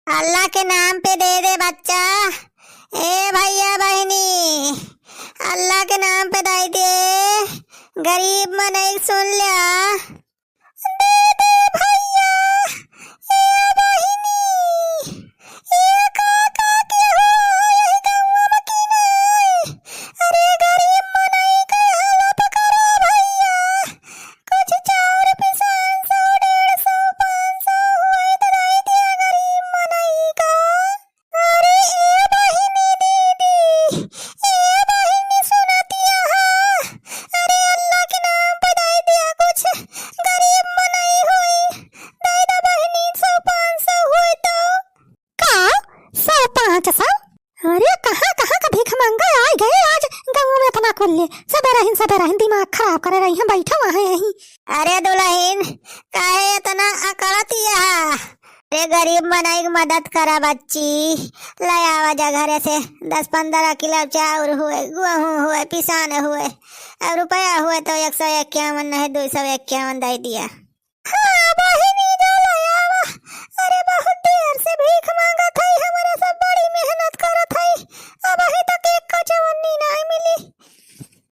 अल्लाह के नाम पे दे दे बच्चा। ए भैया बहनी, अल्लाह के नाम पे दे दे। गरीब मनई सुन लिया। दे दे भैया। ए बहनी, ए काका के हो यही गौवा में की नहीं। अरे गरीब मनई के हालत करो भैया। कुछ चाउर पिसान 100, 150, 500 हुए तो दे दिया गरीब मनई का। अरे ए बहनी दीदी, ए बहनी सुनतिया हा। अरे अल्लाह के नाम पे दे दिया कुछ। गरीब मनई हुई दे दे बहनी 100, 500 हुए तो। का 100, 500? अरे कहाँ कहाँ का भीख मांगा आ गए आज गाँव में इतना खुल ले। सबे रहीन दिमाग खराब करे रही हैं बैठा वहाँ यहीं। अरे दुल्हन काहे इतना अकड़तिया? अरे गरीब मनई की मदद करा बच्ची। ले आवा जा घरे से 10-15 किलो चाउर हुए, गेहूं हुए, पिसान हुए, और रुपया हुए तो 151 नहीं 251 दे दिया। हाँ बहिनी जा ले आवा। अरे बहुत देर से भीख मांगा था, हमारे सब बड़ी मेहनत करत है, अब अभी तक एक कचवन्नी नहीं मिली।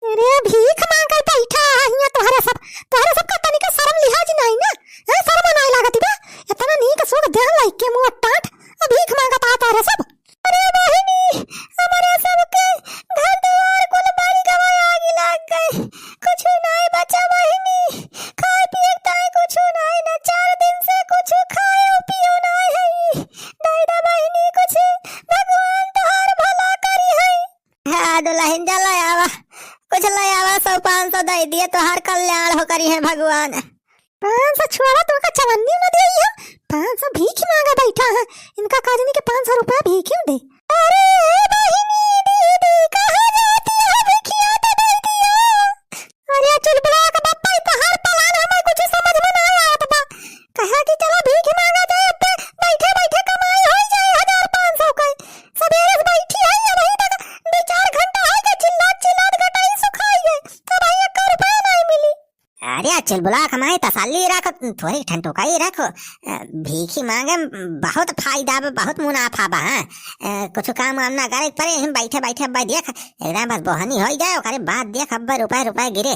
अरे भीख मांगा बैठा है तोहरे सब का तनिक शर्म लिहाज नहीं ना? शर्म नहीं लागत बा? इतना नीक सुख देह लाइक के मुंह टाट भीख मांगत आ तारे सब। अरे बहिनी हमारे सब के घर द्वार कुल बाड़ी गवाए आग लग गए, कुछ नहीं बचा बहिनी। खाए पिए ताए कुछ नहीं ना, 4 दिन से कुछ खाए पियो नहीं है। दादा बहिनी कुछ भगवान तोहार भला करी है। हाँ दुल्हन जा ले आवा, कुछ ले आवा। 100, 500 दे दिए तोहार कल्याण हो करी है भगवान। 500 छोड़ा तो का चवन्नी में दे है। 500 भीख मांगा बैठा है, इनका काजनी के 500 रुपया भीख क्यों दे? अरे बहिनी दीदी कहाँ जाती है? भिखिया तो दे दिया। अरे चुलबुला का बापा तोहार पलान हमें कुछ समझ में नहीं आवत बा। कहा कि चलो भीख मांगा जाए, अब बैठे बैठे कमाई हो जाए 1000-500 का। सवेरे से बैठी है या नहीं तक 2-4 घंटा है के चिल्लात गटाई सुखाई है, तब 1 रुपया नहीं मिली। अरे चुलबुला कमाई तसल्ली रखो, थोड़ी ठंडुकाई रखो। भीखी मांगे बहुत फायदा बा, बहुत मुनाफा बा। कुछ काम वाम ना करे परे हम बैठे बैठे अब देख एकदम बस बोहनी हो जाए, ओकरे बाद देख अब रुपए गिरे।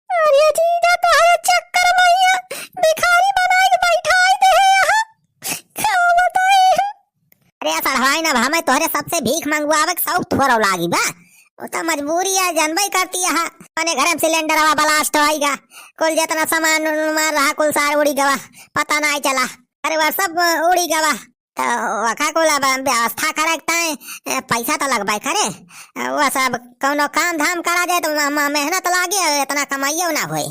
अरे जीजा तो है चक्कर मैया भिखारी बनाए के बैठाई दे यहाँ, क्या बताए? अरे सड़वाई ना हमें तोहरे सबसे भीख मंगवावे के शौक थोड़ा लागी बा। वो तो मजबूरी है, जानबई करती है। अपने घर में सिलेंडर हवा ब्लास्ट होएगा, कुल जितना सामान मार रहा कुल सार उड़ी गवा, पता नहीं चला। अरे वह सब उड़ी गवा तो वखा कुल व्यवस्था करता है, पैसा तो लगवाई करे। वह सब कौनो काम धाम करा जाए तो मेहनत लागे, इतना कमाइयो ना होए।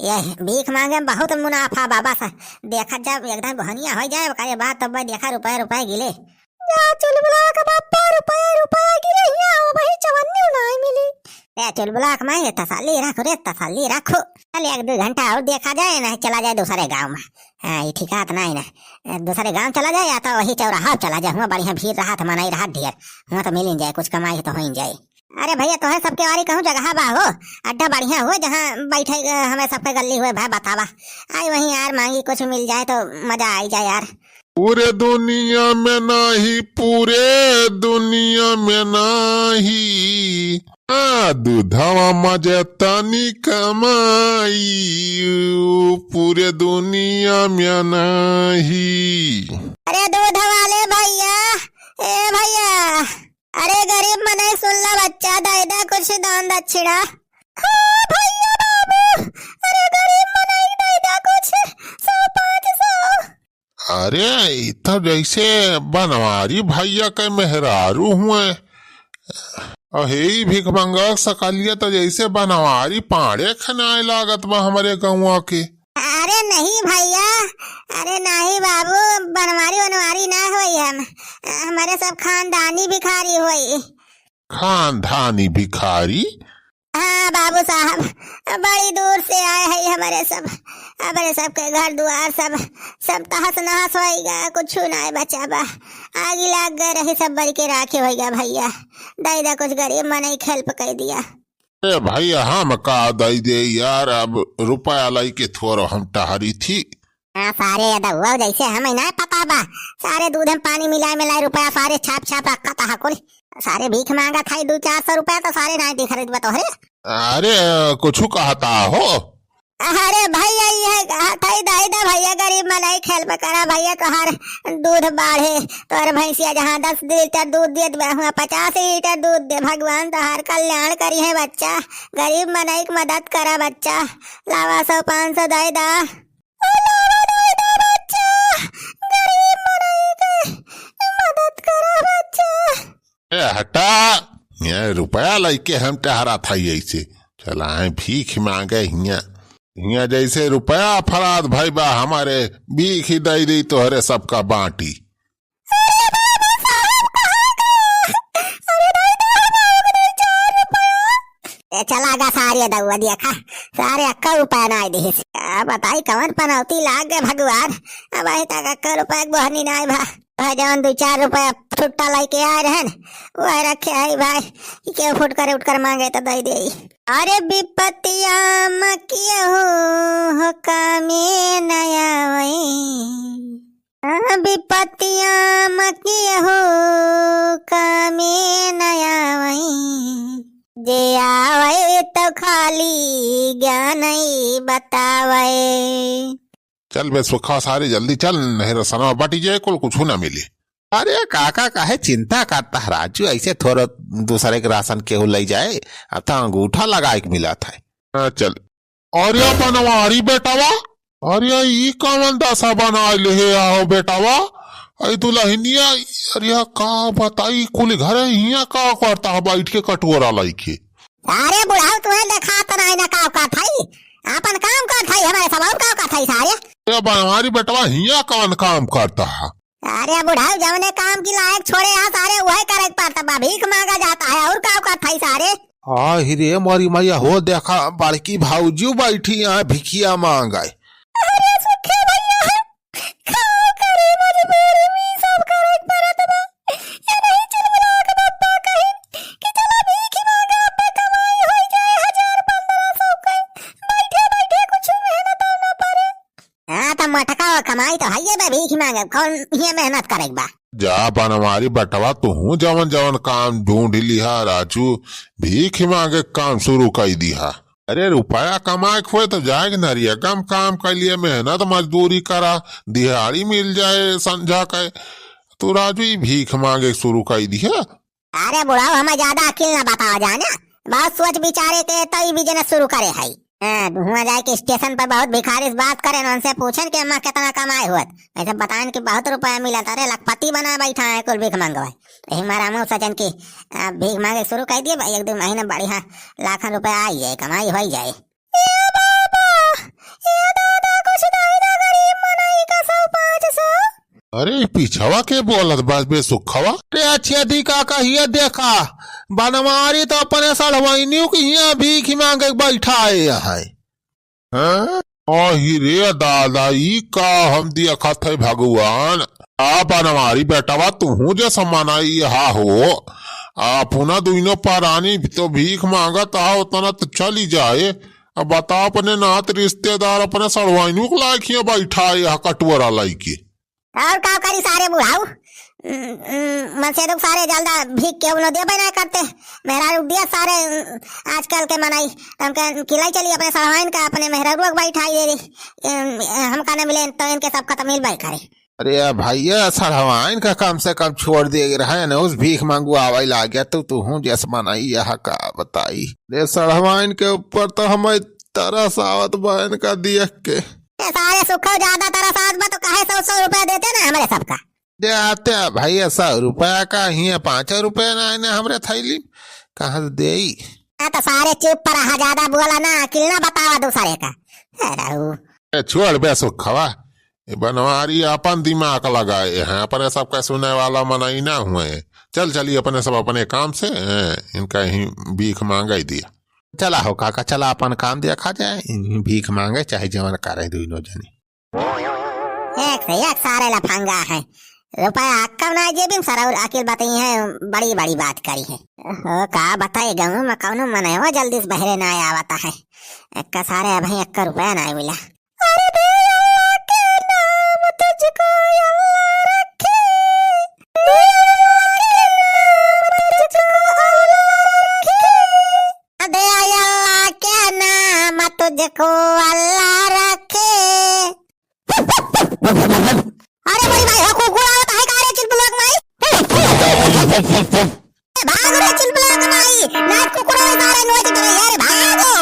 ये भीख मांगे में बहुत मुनाफा बाबा सा। देखा जब एकदम बहनिया हो जाए ओकरे बाद तब देखा रुपए गिले। जा चुलबुला का बापा रुपया गिरे हिया वही चवन्नी नहीं मिली। ए चुलबुला का मैं तसल्ली रखो रे, तसल्ली रखो। चल 1-2 घंटा और देखा जाए ना, चला जाए दूसरे गांव में। ये ठिकात नहीं ना, दूसरे गांव चला जाए या तो वही चौराहा चला जाए, वहाँ बढ़िया भीड़ रहा था मनाई रहा ढेर, वहाँ तो मिल ही जाए, कुछ कमाई तो हो ही जाए। अरे भैया तो है सबके वारी कहूँ जगह बा हो, अड्डा बढ़िया हो जहाँ बैठे हमें सबके गली हुए भाई बतावा। आई वहीं यार मांगी कुछ मिल जाए तो मजा आई जाए यार। पूरे दुनिया में नहीं, पूरे दुनिया में नहीं, दूधवा मजे तनी कमाई, पूरे दुनिया में नहीं। अरे दूध वाले भैया, ए भैया, अरे गरीब मने सुन ला बच्चा, दे दे कुछ दान दक्षिणा। हाँ भैया बाबू, अरे गरीब मने दे दे कुछ 100-500। अरे इतना जैसे बनवारी भैया के मेहरारू हुए, अहे भीख मंगा सकलिया तो जैसे बनवारी पाड़े खनाए लागत बा हमारे गौवा के। अरे नहीं भैया, अरे नहीं बाबू, बनवारी ना होई, हम हमारे सब खानदानी भिखारी होई। खानदानी भिखारी? हाँ बाबू साहब, बड़ी दूर से आए हैं हमारे सबके घर द्वार सब तहस नहस होएगा, कुछ नहीं बचा बा, आगे लग गए रही सब बड़ी के राखे होएगा। भैया दादा कुछ गरीब मने हेल्प कर दिया। ए भैया हम का दई दे यार, अब रुपया लाई के थोड़ा हम टहरी थी, हाँ सारे हुआ जैसे हमें ना पता बा। सारे दूध में पानी मिलाए मिलाए रुपया सारे छाप छाप रखा था कुल। सारे भीख मांगा था 200-400 रुपया तो सारे नाइटी खरीद बतोहरे। अरे कुछ कहता हो? अरे भैया ये थाई दाई दा भैया गरीब मलाई खेल पे करा भैया तोहर दूध बाढ़े तोहर भैंसिया जहाँ 10 लीटर दूध देत हुआ 50 लीटर दूध दे। भगवान तोहर कल्याण करी है बच्चा। गरीब मलाई की मदद करा बच्चा। लावा 100-500 दाई दा बच्चा। गरीब मलाई के मदद करा बच्चा। हटा ये रुपया लेके हम टहरा था ऐसे चला भीख मांगे हिया जैसे रुपया फराद भाई बा हमारे भीख ही दई दी तोहरे सबका बांटी। चलागा सारे दउआ दिया खा सारे 1 रुपया ना दे। बताई कवन पनौती लाग गए भगवान। अब आई तक 1 रुपया बहनी ना भा जवन 2-4 रुपया छुट्टा लेके आए रहन वह रखे आई भाई के फुट कर उठ कर मांगे तो दई दे। अरे विपत्तिया मकिया हो कामे नया वही विपत्तिया मकिया हो कामे नया वही जे आवे तो खाली ज्ञान ही बतावे। चल बे सुखा सारे जल्दी चल नहीं रसना बाटी जाए कुछ ना मिले। अरे काका काहे चिंता करता है राजू ऐसे थोड़ा दूसरे के राशन केहू ले जाए अब अंगूठा लगा के मिला था। चल और या बनवारी बेटावा और या ई कौन दशा बना ले आओ बेटावा आई दुल्हनिया अरे का बताई कुल घर हिया का करता है बैठ के कटोरा लाइके। अरे बुढ़ाऊ तुम्हें देखा तो नहीं ना का थाई अपन काम कर थाई हमारे सब का थाई सारे बनवारी बेटवा हिया कौन काम करता है। अरे बुढ़ाऊ जवने काम की लायक छोड़े यहाँ सारे वह करे पड़ता बा भीख मांगा जाता है और काम कर थाई सारे। हाँ हिरे मोरी मैया हो देखा बड़की भाऊजी बैठी यहाँ भिखिया मांगाए। मटका कमाई तो है भीख मांगे कौन ये मेहनत करेगा। जा बनवारी बटवा तू जवन जवन काम ढूंढ लिहा राजू भीख मांगे काम शुरू कर दिया। अरे रुपया कमाए खोए तो जाएगा नरिया कम काम कर लिए मेहनत मजदूरी करा दिहाड़ी मिल जाए समझा के तू राजू भीख मांगे शुरू कर दिया। अरे बुढ़ाओ हमें ज्यादा अकेल न बताओ जाना बहुत सोच विचारे के तो बिजनेस शुरू करे है। वहाँ जाए के स्टेशन पर बहुत भिखारी बात करे उनसे पूछन कि अम्मा कितना कमाए हुआ ऐसे बताएं कि बहुत रुपया मिला था। अरे लखपति बना बैठा है कुल भीख मांगवाए यही हमारा मुँह सचन की भीख मांगे शुरू कर दिए भाई 1-2 महीने बढ़िया लाखों रुपया आई जाए कमाई हो जाए। अरे पीछवा के बोलत बस बे सुखवा अच्छी काका हिया देखा बनवारी तो अपने सड़वाइनियों की हिया भीख मांगे बैठा है। रे दादा ई का हम दिया खत है भगवान आ बनवारी बेटावा तू जो समानाई यहाँ हो पुनः दुनो पारानी तो भीख मांगत आ उतना तो चली जाए। अब बताओ अपने नात रिश्तेदार अपने सड़वाइनियों को लायक हिया बैठा है यहाँ कटोरा लाइके और का करी सारे बुढ़ाऊ मसे तो सारे जल्दा भीख के उन्हों दे बना करते मेहरा रुक दिया सारे आजकल के मनाई हमके किलाई चली अपने सड़वाइन का अपने मेहरा रुक बैठाई हम कहने मिले तो इनके सब खत्म मिल बैठ करे। अरे भैया सड़वाइन का कम से कम छोड़ दे रहे न उस भीख मांगू आवाई ला गया तो तू हूँ जैसे मनाई यहाँ का बताई रे सड़वाइन के ऊपर तो हमें तरस आवत बहन का देख के सारे सुख ज्यादा तरस आवत तो कहे 100 रुपया देते ना हमारे सबका देते भैया 100 रुपया का हिया 5 रुपया ना हमरे थैली कहाँ से दे तो सारे चुप पर ज्यादा बोला ना अकिल ना बतावा दूसरे का। छोड़ बे सुखवा बनवारी अपन दिमाग लगाए हैं पर सबका सुने वाला मनाई ना हुए। चल चलिए अपने सब अपने काम से इनका ही भीख मांगा ही दिया। चला हो काका चला अपन काम देखा जाए भीख मांगे चाहे जवन करे दोनों जनी एक से एक सारे लफंगा है रुपया कब ना जेबी सारा अकेल बताई है बड़ी बड़ी बात करी है। का बताए गाँव में कौन मने हो जल्दी से बहरे ना आवता है एक सारे भाई 1 रुपया ना मिला। अरे को अल्लाह रखे। अरे बड़ी भाई कुकुर आवत है का रे चिलबुलाक माई? भागो रे चिलबुलाक माई, नाच कुकुर सारे नोच दे यार भागो।